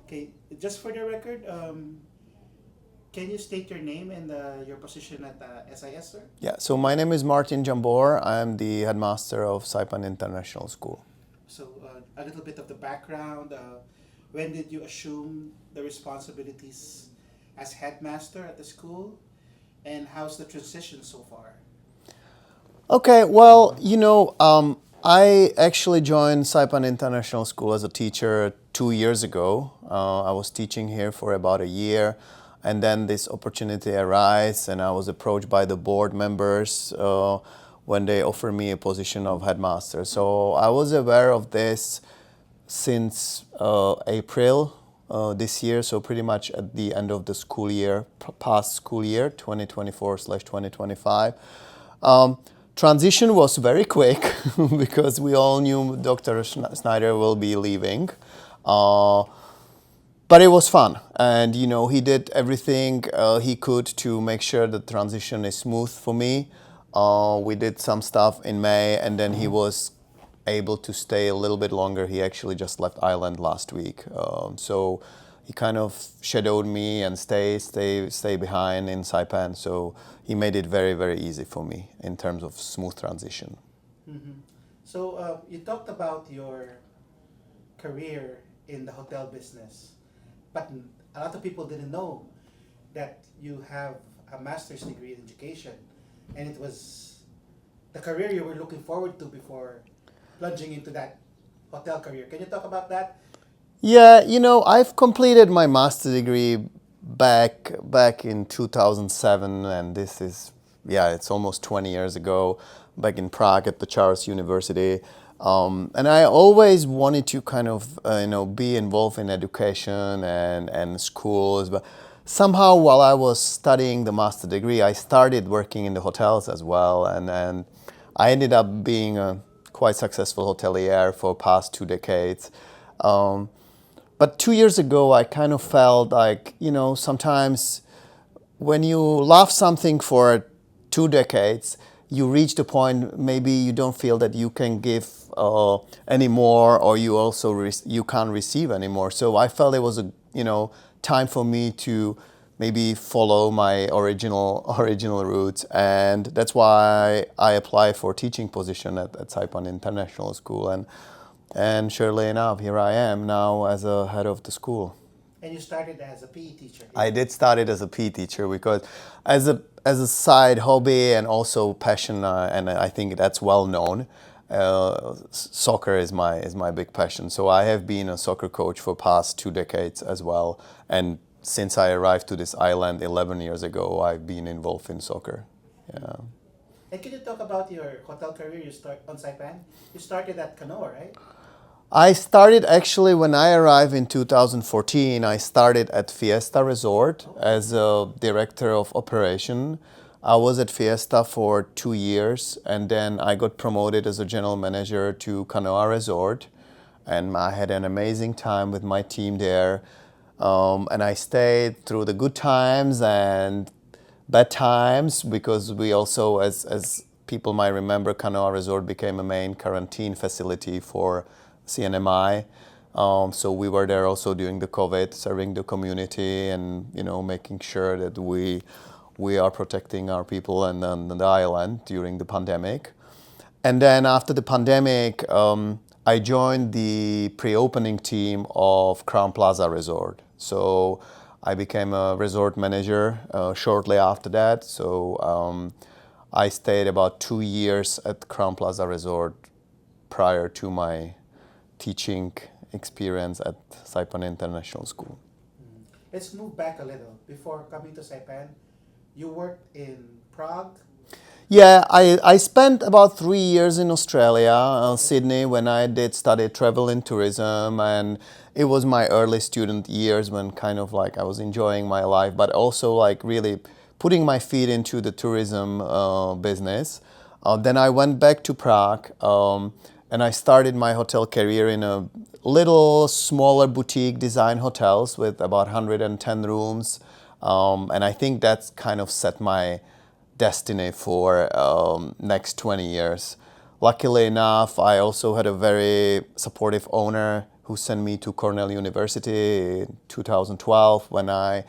Okay, just for the record, can you state your name and your position at SIS, sir? Yeah, so my name is Martin Jambor. I'm the headmaster of Saipan International School. So, a little bit of the background. When did you assume the responsibilities as headmaster at the school? And how's the transition so far? Okay, well, I actually joined Saipan International School as a teacher 2 years ago. I was teaching here for about a year, and then this opportunity arose, and I was approached by the board members when they offered me a position of headmaster. So I was aware of this since April this year, so pretty much at the end of the school year, past school year, 2024/2025. Transition was very quick because we all knew Dr. Snyder will be leaving. But it was fun, and he did everything he could to make sure the transition is smooth for me. We did some stuff in May, and then he was able to stay a little bit longer. He actually just left Ireland last week, so he kind of shadowed me and stay behind in Saipan. So he made it very, very easy for me in terms of smooth transition. Mm-hmm. So, you talked about your career in the hotel business, but a lot of people didn't know that you have a master's degree in education, and it was the career you were looking forward to before plunging into that hotel career. Can you talk about that? Yeah, I've completed my master's degree back in 2007, and this is, yeah, it's almost 20 years ago, back in Prague at the Charles University. And I always wanted to kind of, be involved in education and schools. But somehow while I was studying the master degree, I started working in the hotels as well. And I ended up being a quite successful hotelier for past 2 decades. But 2 years ago, I kind of felt like, sometimes when you love something for 2 decades, you reach the point maybe you don't feel that you can give anymore, or you also you can't receive anymore. So I felt it was a time for me to maybe follow my original roots, and that's why I applied for teaching position at Saipan International School, and surely enough, here I am now as a head of the school. And you started as a PE teacher. I did start it as a PE teacher because as a side hobby and also passion, and I think that's well known. Soccer is my big passion. So I have been a soccer coach for past 2 decades as well. And since I arrived to this island 11 years ago, I've been involved in soccer. Yeah. And can you talk about your hotel career you start on Saipan? You started at Kanoa, right? I started actually when I arrived in 2014. I started at Fiesta Resort as a director of operation. I was at Fiesta for 2 years, and then I got promoted as a general manager to Kanoa Resort, and I had an amazing time with my team there. And I stayed through the good times and bad times, because we also, as people might remember, Kanoa Resort became a main quarantine facility for CNMI. So we were there also during the COVID, serving the community and making sure that we are protecting our people and the island during the pandemic. And then after the pandemic, I joined the pre-opening team of Crowne Plaza Resort. So I became a resort manager shortly after that. So I stayed about 2 years at Crowne Plaza Resort prior to my teaching experience at Saipan International School. Let's move back a little. Before coming to Saipan, you worked in Prague. Yeah, I spent about 3 years in Australia, Sydney, when I did study travel and tourism, and it was my early student years when kind of like I was enjoying my life, but also like really putting my feet into the tourism business. Then I went back to Prague, and I started my hotel career in a little smaller boutique design hotels with about 110 rooms. And I think that's kind of set my destiny for next 20 years. Luckily enough, I also had a very supportive owner who sent me to Cornell University in 2012 when I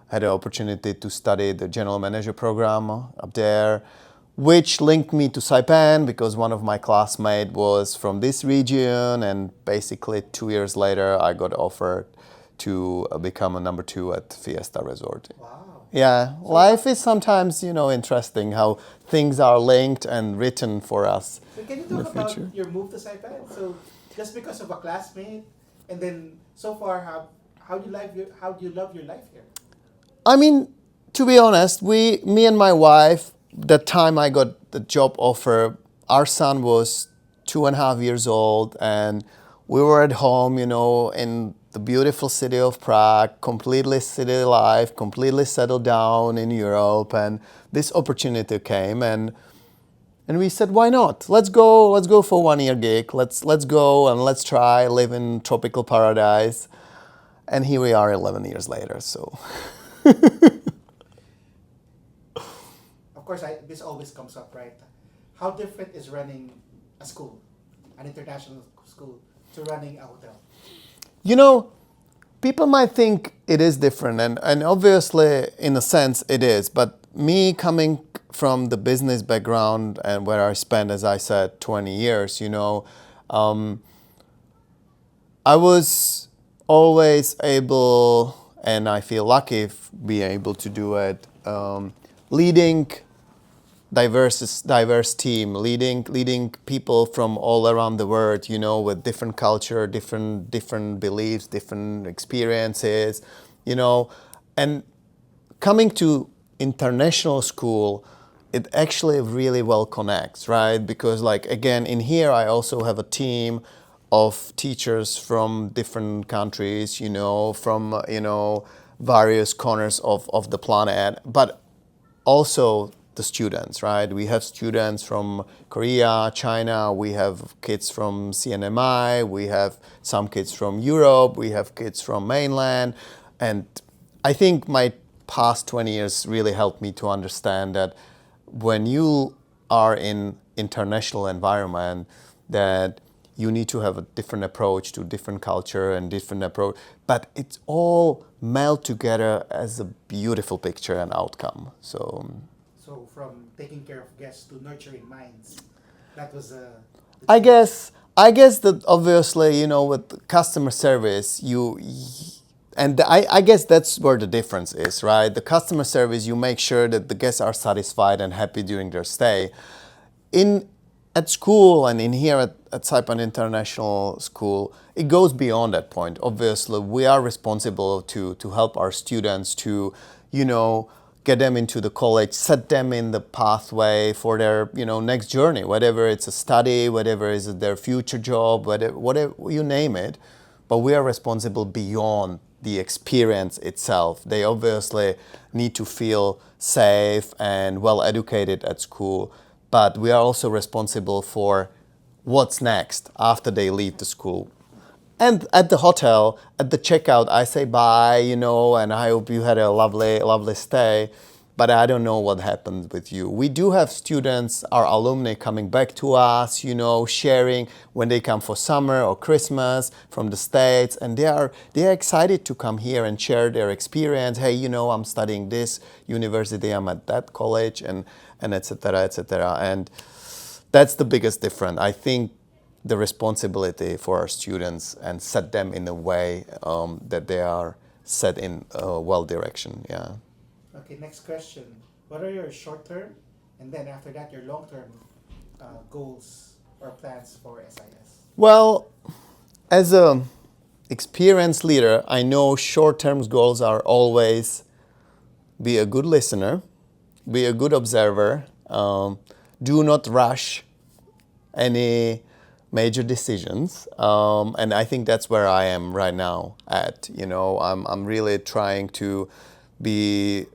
had the opportunity to study the general manager program up there, which linked me to Saipan because one of my classmates was from this region, and basically 2 years later I got offered to become a number 2 at Fiesta Resort. Wow. Yeah, life is sometimes, interesting how things are linked and written for us So can you in the talk about future. your move to Saipan? So just because of a classmate, and then so far, how do you love your life here? I mean, to be honest, me and my wife, the time I got the job offer, our son was 2.5 years old, and we were at home, in the beautiful city of Prague, completely city life, completely settled down in Europe, and this opportunity came, and we said, why not? Let's go for 1 year gig. Let's go and let's try live in tropical paradise, and here we are 11 years later. So. Of course, this always comes up, right? How different is running a school, an international school, to running a hotel? People might think it is different, and obviously, in a sense, it is. But me coming from the business background and where I spent, as I said, 20 years, I was always able, and I feel lucky being able to do it, leading diverse team, leading people from all around the world, with different culture, different beliefs, different experiences, and coming to international school, it actually really well connects, right? Because again, in here I also have a team of teachers from different countries, from various corners of the planet, but also the students, right? We have students from Korea, China, we have kids from CNMI, we have some kids from Europe, we have kids from mainland. And I think my past 20 years really helped me to understand that when you are in international environment, that you need to have a different approach to different culture and different approach, but it's all meld together as a beautiful picture and outcome. So from taking care of guests to nurturing minds, that was the I change. guess that obviously, with customer service, I guess that's where the difference is, right? The customer service, you make sure that the guests are satisfied and happy during their stay. At school and in here at Saipan International School, it goes beyond that point. Obviously, we are responsible to help our students to, get them into the college, set them in the pathway for their, next journey, whatever it's a study, whatever is their future job, whatever you name it. But we are responsible beyond the experience itself. They obviously need to feel safe and well educated at school, but we are also responsible for what's next after they leave the school. And at the hotel, at the checkout, I say bye, and I hope you had a lovely stay. But I don't know what happened with you. We do have students, our alumni, coming back to us, sharing when they come for summer or Christmas from the States, and they are excited to come here and share their experience. Hey, I'm studying this university, I'm at that college, and et cetera, et cetera. And that's the biggest difference. I think the responsibility for our students and set them in a way that they are set in a well direction. Yeah. Okay, next question. What are your short-term, and then after that, your long-term goals or plans for SIS? Well, as a experienced leader, I know short-term goals are always be a good listener, be a good observer, do not rush any major decisions, and I think that's where I am right now I'm really trying to be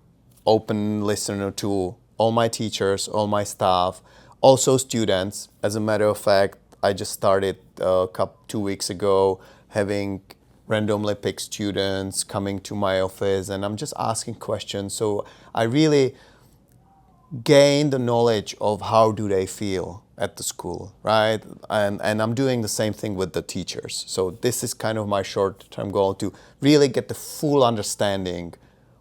open listener to all my teachers, all my staff, also students. As a matter of fact, I just started 2 weeks ago having randomly picked students coming to my office, and I'm just asking questions. So I really gain the knowledge of how do they feel at the school, right? And I'm doing the same thing with the teachers. So this is kind of my short-term goal, to really get the full understanding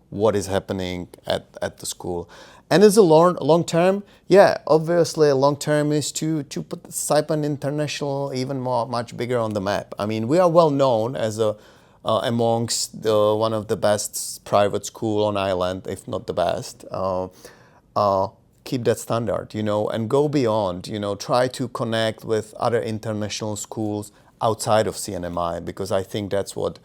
what is happening at the school. And as a long term, yeah, obviously long term is to put Saipan International even much bigger on the map. I mean, we are well known as a amongst one of the best private school on island, if not the best. Keep that standard, and go beyond, try to connect with other international schools outside of CNMI, because I think that's what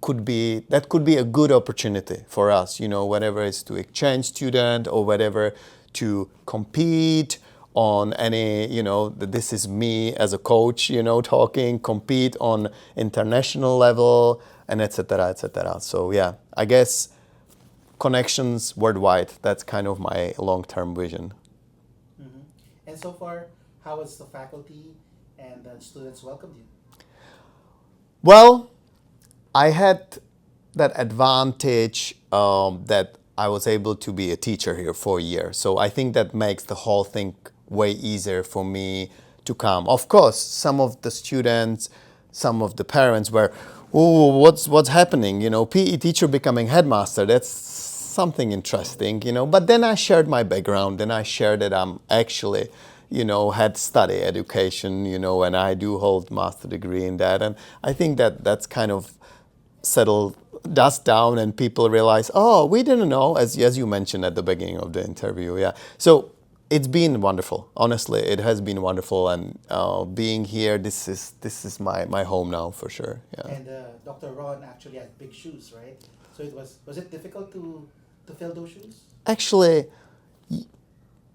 could be a good opportunity for us, whether it's to exchange student or whatever, to compete on any, this is me as a coach, talking, compete on international level, and etc., etc. So yeah, I guess connections worldwide, that's kind of my long-term vision. Mm-hmm. And so far, how has the faculty and the students welcomed you? Well, I had that advantage that I was able to be a teacher here for a year. So I think that makes the whole thing way easier for me to come. Of course, some of the students, some of the parents were, oh, what's happening? PE teacher becoming headmaster, that's something interesting, But then I shared my background, and I shared that I'm actually, had study education, and I do hold master degree in that. And I think that's kind of settle dust down, and people realize, oh, we didn't know, as you mentioned at the beginning of the interview. Yeah, so it's been wonderful. Honestly, it has been wonderful, and being here, this is my home now for sure. Yeah. And Dr. Ron actually had big shoes, right? So was it difficult to fill those shoes? Actually,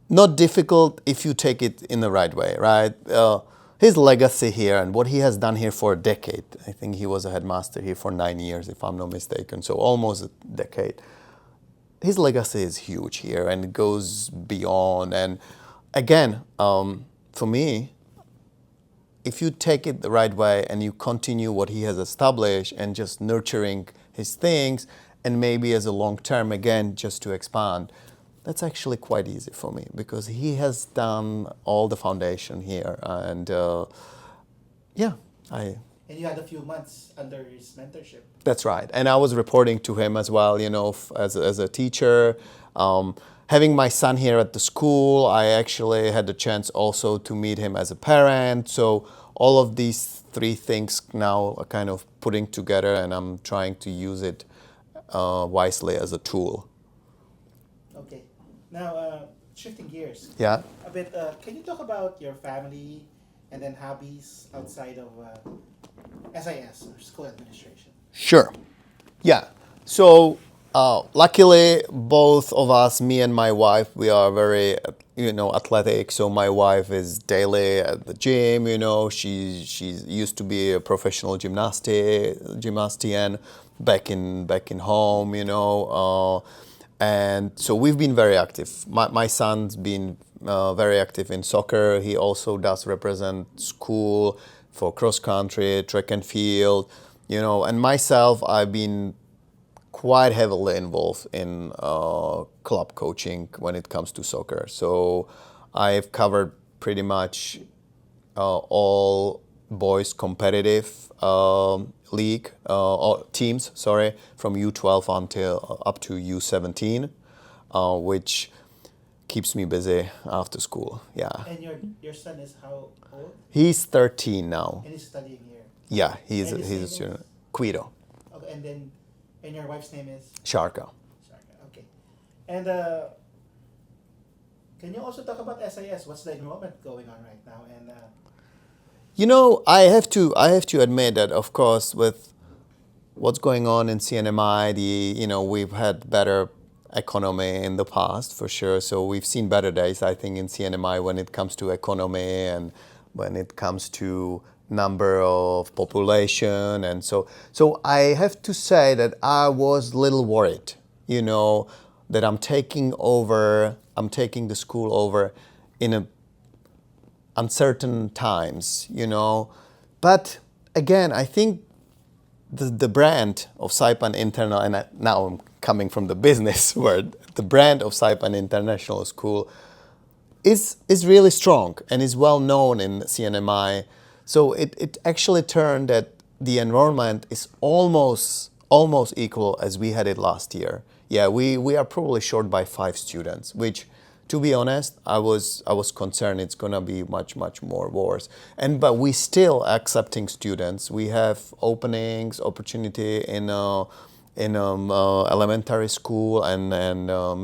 not difficult if you take it in the right way, right? His legacy here and what he has done here for a decade. I think he was a headmaster here for 9 years, if I'm not mistaken, so almost a decade. His legacy is huge here, and it goes beyond. And again, for me, if you take it the right way and you continue what he has established and just nurturing his things, and maybe as a long term, again, just to expand, that's actually quite easy for me, because he has done all the foundation here. And yeah, And you had a few months under his mentorship. That's right. And I was reporting to him as well, as a teacher. Having my son here at the school, I actually had the chance also to meet him as a parent. So all of these three things now are kind of putting together, and I'm trying to use it wisely as a tool. Okay. Now, shifting gears. Yeah. A bit. Can you talk about your family and then hobbies outside of SIS, or school administration? Sure. Yeah. So luckily, both of us, me and my wife, we are very, athletic. So my wife is daily at the gym. She used to be a professional gymnastian back in home. And so we've been very active. My son's been very active in soccer. He also does represent school for cross country, track and field. And myself, I've been quite heavily involved in club coaching when it comes to soccer. So I've covered pretty much all boys competitive league or teams, from U12 until up to U17, which keeps me busy after school. Yeah. And your son is how old? He's 13 now. And he's studying here. Yeah, he's And his a name student. is? Guido. Okay, and your wife's name is? Sharka. Sarka. Okay. And can you also talk about SIS? What's the enrollment going on right now? And I have to admit that, of course, with what's going on in CNMI, we've had better economy in the past for sure. So we've seen better days, I think, in CNMI when it comes to economy and when it comes to number of population. And so I have to say that I was a little worried, that I'm taking the school over in a uncertain times, But again, I think the brand of Saipan Internal, and now I'm coming from the business world, the brand of Saipan International School is really strong and is well known in CNMI. So it actually turned that the enrollment is almost equal as we had it last year. Yeah, we are probably short by 5 students, which, to be honest, I was concerned it's gonna be much more worse. But we still accepting students. We have opportunity in elementary school and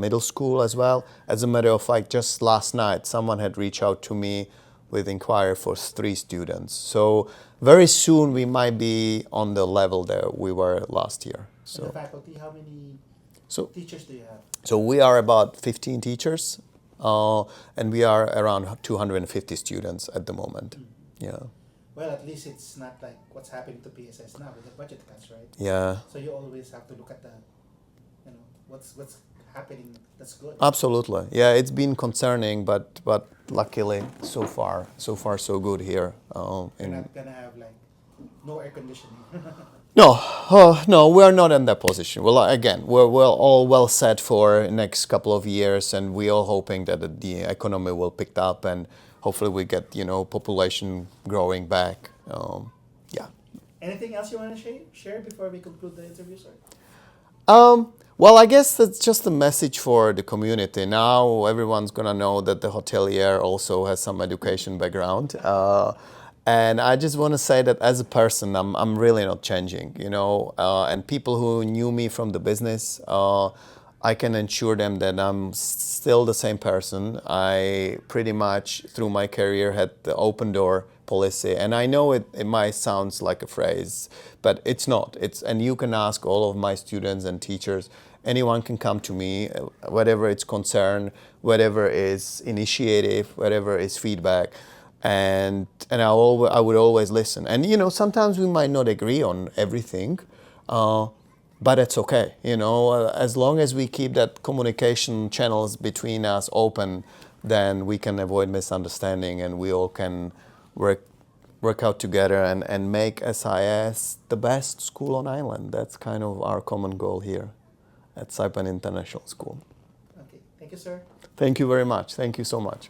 middle school as well. As a matter of fact, just last night, someone had reached out to me with inquiry for 3 students. So very soon we might be on the level that we were last year. So And the faculty, how many teachers do you have? So we are about 15 teachers, and we are around 250 students at the moment. Yeah. Well, at least it's not like what's happening to PSS now with the budget cuts, right? Yeah. So you always have to look at the, what's happening. That's good. Absolutely. Yeah, it's been concerning, but luckily so far so good here. You're not gonna have like no air conditioning. No, no, we are not in that position. Well, again, we're all well set for next couple of years, and we are hoping that the economy will pick up, and hopefully we get population growing back. Yeah. Anything else you want to share before we conclude the interview, sir? Well, I guess that's just a message for the community. Now everyone's gonna know that the hotelier also has some education background. And I just want to say that as a person, I'm really not changing, and people who knew me from the business, I can assure them that I'm still the same person. I pretty much, through my career, had the open door policy. And I know it might sound like a phrase, but it's not. And you can ask all of my students and teachers. Anyone can come to me, whatever it's concern, whatever is initiative, whatever is feedback. And I would always listen. And sometimes we might not agree on everything, but it's okay. As long as we keep that communication channels between us open, then we can avoid misunderstanding, and we all can work out together and make SIS the best school on island. That's kind of our common goal here at Saipan International School. Okay, thank you, sir. Thank you very much. Thank you so much.